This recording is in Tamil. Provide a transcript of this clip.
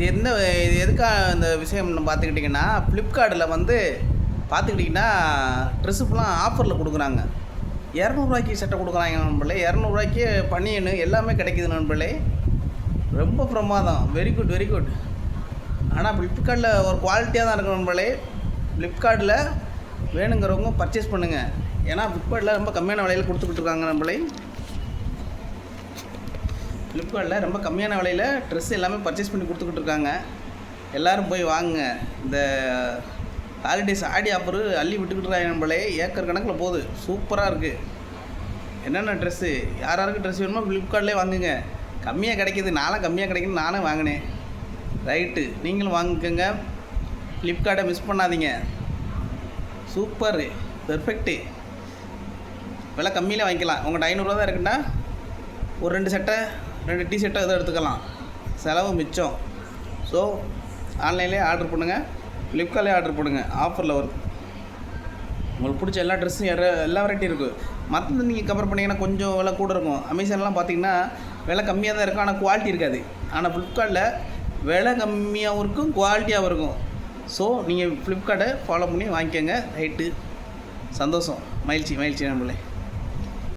இது எதுக்காக இந்த விஷயம்னு பார்த்துக்கிட்டிங்கன்னா, ஃப்ளிப்கார்ட்டில் வந்து பார்த்துக்கிட்டிங்கன்னா ட்ரெஸ்ஸு ஃபுல்லாக ஆஃபரில் கொடுக்குறாங்க. ரூ. 200 சட்டை கொடுக்குறாங்க நண்பர்களே. ரூ. 200 பனியனு எல்லாமே கிடைக்குது நண்பர்களே. ரொம்ப பிரமாதம். Very good very good. ஆனால் ஃப்ளிப்கார்ட்டில் ஒரு குவாலிட்டியாக தான் இருக்கும் நண்பர்களே. ஃப்ளிப்கார்ட்டில் வேணுங்கிறவங்க பர்ச்சேஸ் பண்ணுங்கள். ஏன்னா ஃப்ளிப்கார்ட்டில் ரொம்ப கம்மியான விலையில் கொடுத்துக்கிட்டு இருக்காங்க நண்பர்களே. ஃப்ளிப்கார்ட்டில் ரொம்ப கம்மியான விலையில் ட்ரெஸ் எல்லாமே பர்ச்சேஸ் பண்ணி கொடுத்துக்கிட்டு இருக்காங்க. எல்லோரும் போய் வாங்குங்க. இந்த ஹாலிடேஸ் ஆடி ஆஃபரு அள்ளி விட்டுக்கிட்டு இருக்காங்க நண்பர்களே. ஏக்கர் கணக்கில் போகுது. சூப்பராக இருக்குது. என்னென்ன ட்ரெஸ்ஸு யாராருக்கு ட்ரெஸ் வேணுமோ ஃப்ளிப்கார்ட்லேயே வாங்குங்க. கம்மியாக கிடைக்கிது. நானும் கம்மியாக கிடைக்குன்னு நானும் வாங்கினேன். ரைட்டு, நீங்களும் வாங்கிக்கோங்க. ஃப்ளிப்கார்ட்டை மிஸ் பண்ணாதீங்க. Super perfect. விலை கம்மியில் வாங்கிக்கலாம். உங்கள்கிட்ட 500 தான் இருக்குன்னா ஒரு 2 சட்டை 2 டிஷர்ட்டை எதுவும் எடுத்துக்கலாம். செலவு மிச்சம். ஸோ ஆன்லைன்லேயே ஆர்டர் பண்ணுங்கள். ஃப்ளிப்கார்ட்லேயே ஆர்டர் பண்ணுங்கள். ஆஃபரில் வரும். உங்களுக்கு பிடிச்ச எல்லா ட்ரெஸ்ஸும் எல்லா வெரைட்டியும் இருக்குது. மற்றது நீங்கள் கம்பேர் பண்ணிங்கன்னா கொஞ்சம் விலை கூட இருக்கும். அமேசான்லாம் பார்த்திங்கன்னா விலை கம்மியாக தான் இருக்கும், ஆனால் குவாலிட்டி இருக்காது. ஆனால் ஃப்ளிப்கார்ட்டில் விலை கம்மியாகவும் இருக்கும், குவாலிட்டியாகவும் இருக்கும். ஸோ நீங்கள் ஃப்ளிப்கார்ட்டை ஃபாலோ பண்ணி வாங்கிக்கோங்க. ரைட்டு, சந்தோஷம், மகிழ்ச்சி நண்பர்களே.